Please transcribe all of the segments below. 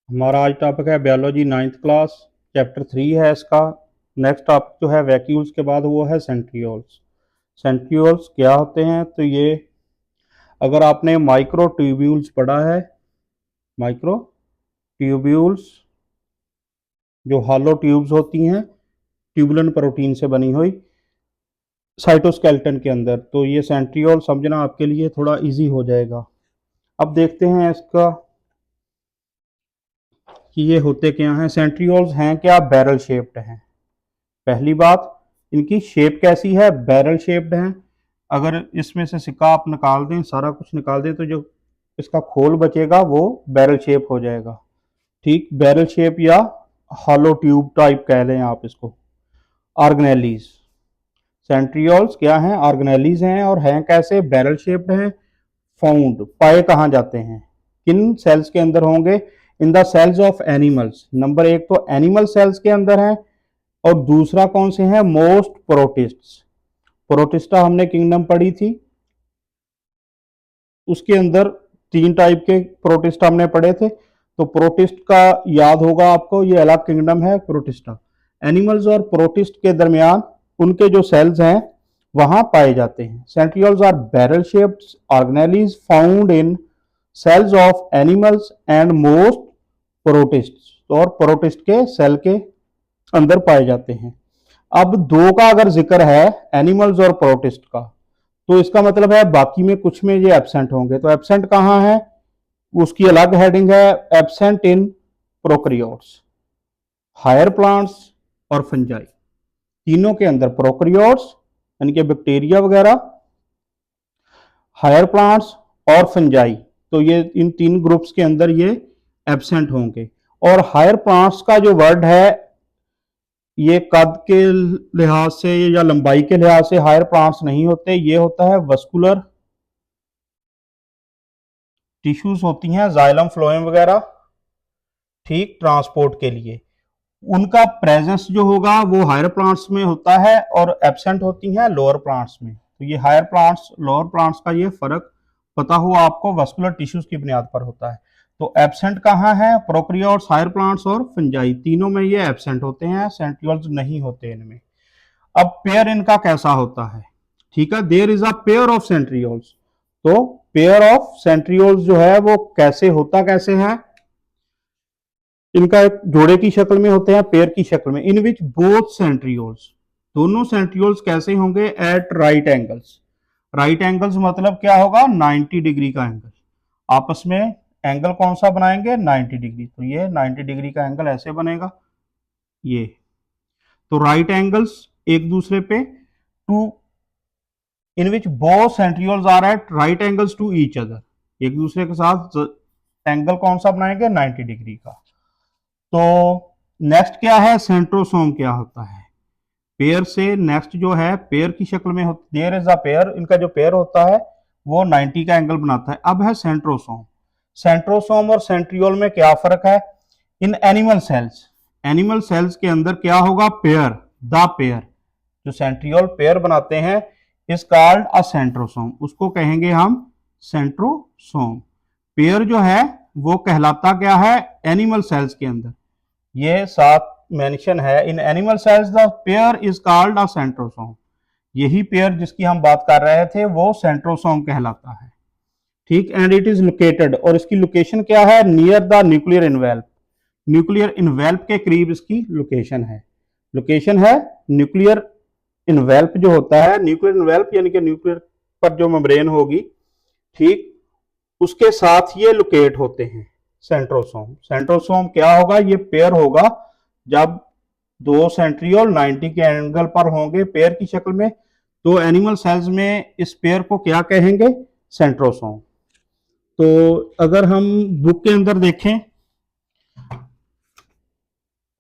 हमारा आज टॉपिक है बायोलॉजी 9th क्लास, चैप्टर 3 है इसका। नेक्स्ट टॉपिक जो है वैक्यूल्स के बाद वो है सेंट्रियोल्स। सेंट्रियोल्स क्या होते हैं? तो ये अगर आपने माइक्रो ट्यूब्यूल्स पढ़ा है, माइक्रो ट्यूब्यूल्स जो हॉलो ट्यूब्स होती हैं ट्यूबुलन प्रोटीन से बनी हुई साइटोस्केलेटन के अंदर, तो ये सेंट्रियोल समझना आपके लिए थोड़ा इजी हो जाएगा। अब देखते हैं इसका कि ये होते क्या हैं। सेंट्रियोल्स हैं क्या? बैरल शेप्ड हैं। पहली बात, इनकी शेप कैसी है? बैरल शेप्ड है। अगर इसमें से सिक्का आप निकाल दें, सारा कुछ निकाल दें, तो जो इसका खोल बचेगा वो बैरल शेप हो जाएगा। ठीक, बैरल शेप या हॉलो ट्यूब टाइप कह लें आप इसको। ऑर्गेनेलीज, सेंट्रियोल्स क्या हैं? ऑर्गेनेलीज हैं। और हैं कैसे? बैरल शेप्ड हैं। फाउंड, पाए कहाँ जाते हैं? किन सेल्स के अंदर होंगे? In the cells of animals. Number एक तो एनिमल सेल्स के अंदर है, और दूसरा कौन से हैं? मोस्ट प्रोटिस्ट्स। प्रोटिस्टा हमने किंगडम पढ़ी थी, उसके अंदर 3 टाइप के प्रोटिस्ट हमने पढ़े थे। तो प्रोटिस्ट का याद होगा आपको, ये अलग किंगडम है प्रोटिस्टा। एनिमल्स और प्रोटिस्ट के दरमियान उनके जो सेल्स हैं वहां पाए जाते हैं। Centrioles are barrel shaped organelles found in cells of animals and most protist, और प्रोटिस्ट के सेल के अंदर पाए जाते हैं। अब दो का अगर जिक्र है, एनिमल्स और प्रोटिस्ट का, तो इसका मतलब है बाकी में कुछ में ये एब्सेंट होंगे। तो एब्सेंट कहां है? उसकी अलग हेडिंग है, absent in prokaryotes, higher plants और फंजाई। तीनों के अंदर प्रोकैरियोट्स यानी कि बैक्टीरिया वगैरह, हायर प्लांट्स और फंजाई, तो ये इन 3 ग्रुप्स के अंदर ये एब्सेंट होंगे। और हायर प्लांट्स का जो वर्ड है, ये कद के लिहाज से या लंबाई के लिहाज से हायर प्लांट्स नहीं होते, ये होता है वस्कुलर टिश्यूज होती हैं, जाइलम फ्लोएम वगैरह, ठीक, ट्रांसपोर्ट के लिए। उनका प्रेजेंस जो होगा वो हायर प्लांट्स में होता है और एब्सेंट होती हैं लोअर प्लांट्स में। तो ये हायर प्लांट्स लोअर प्लांट्स का ये फर्क पता हो आपको, वस्कुलर टिश्यूज की बुनियाद पर होता है। तो एब्सेंट कहाँ है? प्रोकैरियोट्स, हायर प्लांट्स और फंजाई, तीनों में ये एब्सेंट होते हैं, सेंट्रियोल्स नहीं होते इनमें। अब पेयर इनका कैसा होता है? ठीक है, there is a pair of centrioles. तो पेयर ऑफ सेंट्रियोल्स जो है वो कैसे होता, कैसे है? इनका एक जोड़े की शक्ल में होते हैं, पेयर की शक्ल में। इन विच बोथ सेंट्रियोल्स, दोनों सेंट्रियोल्स कैसे होंगे? At right angles. Right angles मतलब क्या होगा? 90 डिग्री का एंगल। आपस में एंगल कौन सा बनाएंगे? 90 डिग्री। तो ये 90 डिग्री का एंगल ऐसे बनेगा, ये। तो राइट एंगल्स एक दूसरे पे, to in which both centrioles are at right angles to each other. एक दूसरे के साथ एंगल कौन सा बनाएंगे? 90 डिग्री का। तो नेक्स्ट क्या है? सेंट्रोसोम क्या होता है? पेयर से नेक्स्ट जो है पेयर की शक्ल में होता, देयर इज अ पेयर, इनका जो पेयर होता है वो 90 का एंगल बनाता है। अब है सेंट्रोसोम। सेंट्रोसोम और सेंट्रियोल में क्या फर्क है? In animal cells, animal cells के अंदर क्या होगा? पेयर, द पेयर, जो सेंट्रियोल पेयर बनाते हैं इज कॉल्ड अ सेंट्रोसोम, उसको कहेंगे हम सेंट्रोसोम। पेयर जो है वो कहलाता क्या है? एनिमल सेल्स के अंदर ये साथ मेंशन है, in animal cells the pair is called a centrosome. यही पेयर जिसकी हम बात कर रहे थे वो सेंट्रोसोम कहलाता है। ठीक, एंड इट इज लोकेटेड, और इसकी लोकेशन क्या है? Near the nuclear envelope. Nuclear envelope के करीब इसकी लोकेशन है। लोकेशन है न्यूक्लियर इनवेल्प जो होता है, न्यूक्लियर इनवेल्प यानी कि न्यूक्लियर पर जो मेम्ब्रेन होगी, ठीक, उसके साथ ये लोकेट होते हैं सेंट्रोसोम। सेंट्रोसोम क्या होगा? ये पेयर होगा जब दो सेंट्रियोल 90 के एंगल पर होंगे पेयर की शक्ल में, तो एनिमल सेल्स में इस पेयर को क्या कहेंगे? सेंट्रोसोम। तो अगर हम बुक के अंदर देखें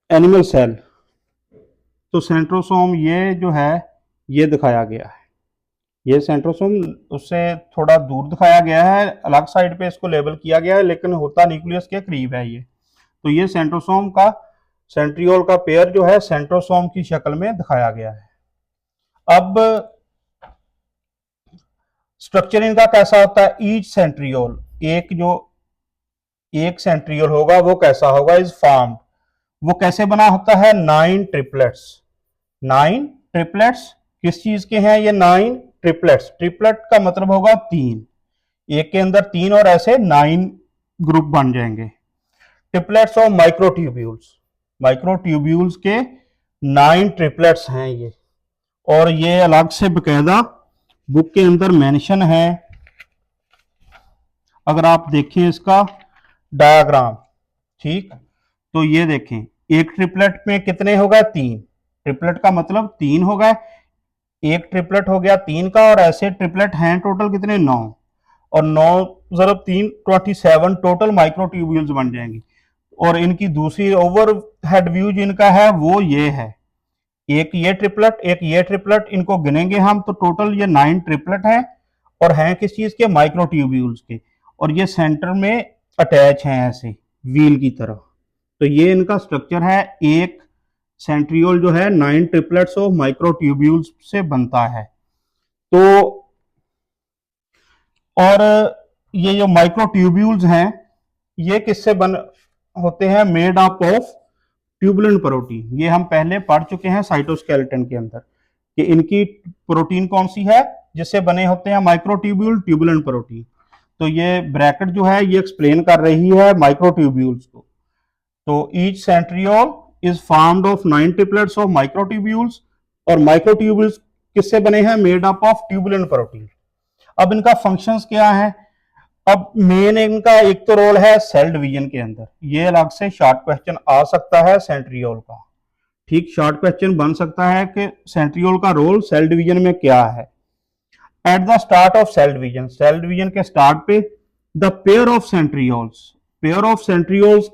एनिमल सेल, तो सेंट्रोसोम ये जो है ये दिखाया गया है। ये सेंट्रोसोम उससे थोड़ा दूर दिखाया गया है, अलग साइड पे इसको लेबल किया गया है, लेकिन होता न्यूक्लियस के करीब है ये। तो ये सेंट्रोसोम का, सेंट्रियोल का पेयर जो है सेंट्रोसोम की शक्ल में दिखाया गया है। अब स्ट्रक्चर इनका कैसा होता है? ईच सेंट्रियोल, एक जो एक सेंट्रियोल होगा वो कैसा होगा, इज फॉर्म्ड, वो कैसे बना होता है, 9 ट्रिपलेट्स। 9 ट्रिपलेट्स किस चीज के हैं, ये 9 ट्रिपलेट्स, ट्रिपलेट का मतलब होगा 3, एक के अंदर 3 और ऐसे 9 ग्रुप बन जाएंगे। ट्रिपलेट्स ऑफ माइक्रोट्यूब्यूल्स, माइक्रोट्यूब्यूल्स के 9 ट्रिपलेट्स हैं ये, और ये अलग से बकायदा बुक के अंदर मेंशन है। अगर आप देखें इसका डायग्राम, ठीक, तो ये देखें एक ट्रिपलेट में कितने हो गए, 3, ट्रिपलेट का मतलब 3 हो गए, एक ट्रिपलेट हो गया 3 का, और ऐसे ट्रिपलेट हैं टोटल कितने, 9, और 9 ज़रब 3 27 टोटल माइक्रोट्यूब्यूल्स बन जाएंगी। और इनकी दूसरी ओवर हेड व्यू जिनका है वो ये है, एक ये ट्रिपलेट एक ये ट्रिपलेट, इनको गिनेंगे हम तो टोटल ये 9 ट्रिपलेट है, और हैं किस चीज के, माइक्रोट्यूब्यूल्स के, और ये सेंटर में अटैच हैं ऐसे व्हील की तरह। तो ये इनका स्ट्रक्चर है, एक सेंट्रियोल जो है 9 ट्रिपलेट्स ऑफ माइक्रोट्यूब्यूल्स से बनता है। तो और ये जो माइक्रोट्यूब्यूल्स हैं ये किससे बन होते हैं, made up of turbulent protein. ये हम पहले पढ़ चुके हैं साइटोस्केलेटन के अंदर कि इनकी प्रोटीन कौन सी है जिससे बने होते हैं माइक्रोट्यूब्यूल, ट्यूबुलेंट प्रोटीन। तो ये ब्रैकेट जो है ये एक्सप्लेन कर रही है माइक्रोट्यूब्यूल्स को। तो each centriole is formed of 9 triplets of microtubules, और माइक्रोट्यूब्यूल्स किससे बने हैं, made up of turbulent protein. अब इनका फंक्शंस क्या है, अब मेन इनका एक तो रोल है सेल डिवीजन के अंदर, ये अलग से शॉर्ट क्वेश्चन आ सकता है सेंट्रियोल का, ठीक, शॉर्ट क्वेश्चन बन सकता है कि सेंट्रियोल का रोल सेल डिवीजन में क्या है। At the start of cell division, cell division के स्टार्ट पे the pair of centrioles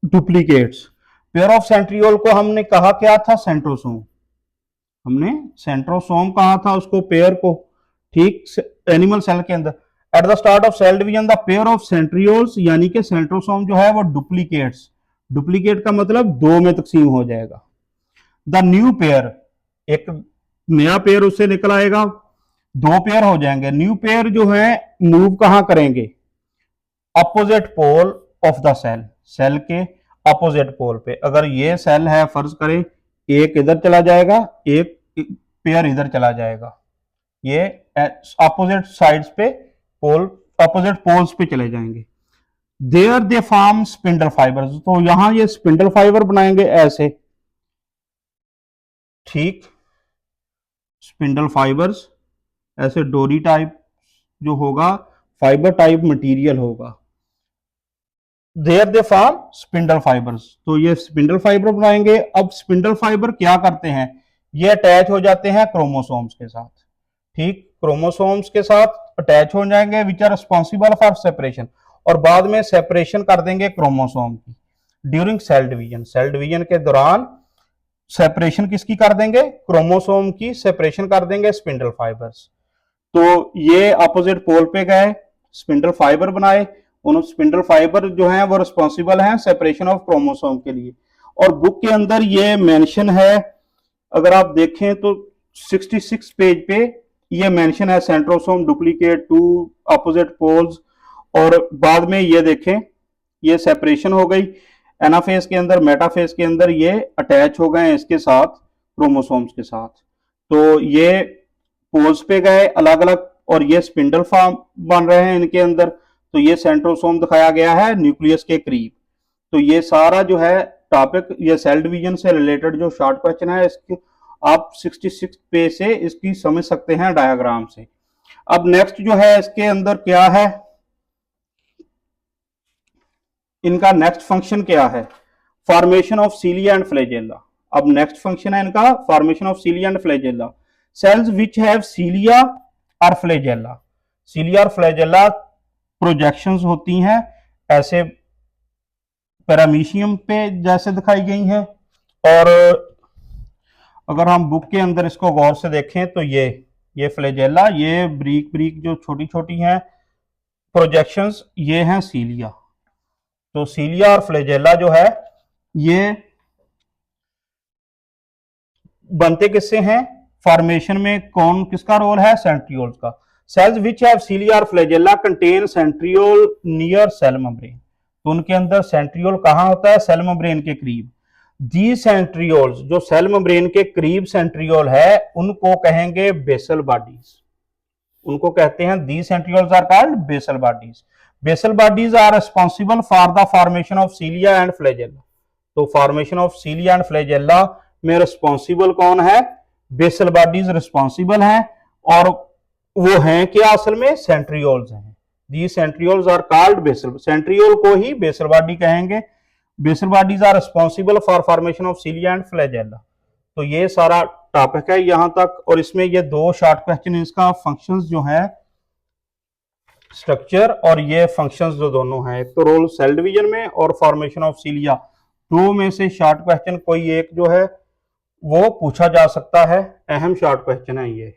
duplicates, pair of centriole को हमने कहा क्या था, सेंट्रोसोम, हमने सेंट्रोसोम कहा था उसको, पेयर को, ठीक, एनिमल सेल के अंदर। At the start of cell division the pair of centrioles, यानी कि सेंट्रोसोम जो है वो डुप्लीकेट्स, डुप्लीकेट का मतलब 2 में तकसीम हो जाएगा। द न्यू पेयर, एक नया पेयर उससे निकल आएगा, 2 पेयर हो जाएंगे। न्यू पेयर जो है मूव कहां करेंगे, opposite pole of the cell, cell के अपोजिट पोल पे। अगर ये सेल है फर्ज करें, एक इधर चला जाएगा, एक पेयर इधर चला जाएगा, ये अपोजिट साइड्स पे पोल, अपोजिट पोल्स पे चले जाएंगे। There they form spindle fibres, तो यहां ये स्पिंडल फाइबर बनाएंगे ऐसे, ठीक, स्पिंडल फाइबर्स ऐसे डोरी टाइप जो होगा, फाइबर टाइप मटेरियल होगा। There they form spindle fibres, तो ये स्पिंडल फाइबर बनाएंगे। अब स्पिंडल फाइबर क्या करते हैं, ये अटैच हो जाते हैं क्रोमोसोम्स के साथ, ठीक, क्रोमोसोम्स के साथ अटैच हो जाएंगे, which are responsible for separation, और बाद में सेपरेशन कर देंगे क्रोमोसोम की। During cell division, cell division के दौरान सेपरेशन किसकी कर देंगे, क्रोमोसोम की सेपरेशन कर देंगे स्पिंडल फाइबर्स। तो ये अपोजिट पोल पे गए, स्पिंडल फाइबर बनाए, उन स्पिंडल फाइबर जो हैं वो रिस्पॉन्सिबल हैं सेपरेशन ऑफ क्रोमोसोम के लिए। और बुक के अंदर ये मेंशन है, अगर आप देखें तो 66 पेज पे ये मेंशन है, सेंट्रोसोम डुप्लीकेट 2 अपोजिट पोल्स, और बाद में ये देखें ये सेपरेशन हो गई, एनाफेज के अंदर, मेटाफेज के अंदर ये अटैच हो गए इसके साथ, क्रोमोसोम्स के साथ। तो ये पोल्स पे गए अलग अलग, और ये स्पिंडल फॉर्म बन रहे हैं इनके अंदर। तो ये सेंट्रोसोम दिखाया गया है न्यूक्लियस के करीब। तो ये सारा जो है टॉपिक, ये सेल डिवीजन से रिलेटेड जो शॉर्ट क्वेश्चन है, इसकी आप 66 पेज से इसकी समझ सकते हैं डायग्राम से। अब नेक्स्ट जो है इसके अंदर क्या है, इनका नेक्स्ट फंक्शन क्या है, formation of cilia and flagella. अब नेक्स्ट फंक्शन है इनका formation of cilia and flagella. Cells which have cilia और फ्लैजेला, सीलिया और फ्लैजेला प्रोजेक्शंस होती हैं ऐसे पैरामीशियम पे जैसे दिखाई गई हैं। और अगर हम बुक के अंदर इसको गौर से देखें तो ये फ्लैजेला, ये ब्रीक ब्रीक जो छोटी छोटी हैं प्रोजेक्शंस, ये हैं सीलिया। तो सीलिया और फ्लैजेला जो है ये बनते किससे हैं, फॉर्मेशन में कौन किसका रोल है, सेंट्रियोल्स का। सेल्स विच हैव सीलिया और flagella contain centriole near cell membrane, तो उनके अंदर सेंट्रियोल कहाँ होता है? सेल मेम्ब्रेन के करीब। दी सेंट्रियोल्स, जो सेल मेम्ब्रेन के करीब सेंट्रियोल है, उनको कहेंगे बेसल बॉडीज। उनको कहते हैं the centrioles are called basal bodies. Basal bodies are responsible for the formation of cilia and flagella. तो formation of cilia and flagella में रिस्पॉन्सिबल कौन है? बेसल बॉडीज रिस्पॉन्सिबल हैं, और वो हैं क्या असल में? सेंट्रियोल्स हैं। The centrioles are called basal, centriole को ही बेसल बॉडी कहेंगे। Basal bodies are responsible for formation of cilia and flagella. तो ये सारा टॉपिक है यहां तक, और इसमें ये दो शॉर्ट क्वेश्चन, इसका फंक्शंस जो है स्ट्रक्चर और ये फंक्शंस जो दोनों हैं, एक तो रोल सेल डिवीजन में और फॉर्मेशन ऑफ सीलिया, दो में से शॉर्ट क्वेश्चन कोई एक जो है वो पूछा जा सकता है। अहम शॉर्ट क्वेश्चन है ये।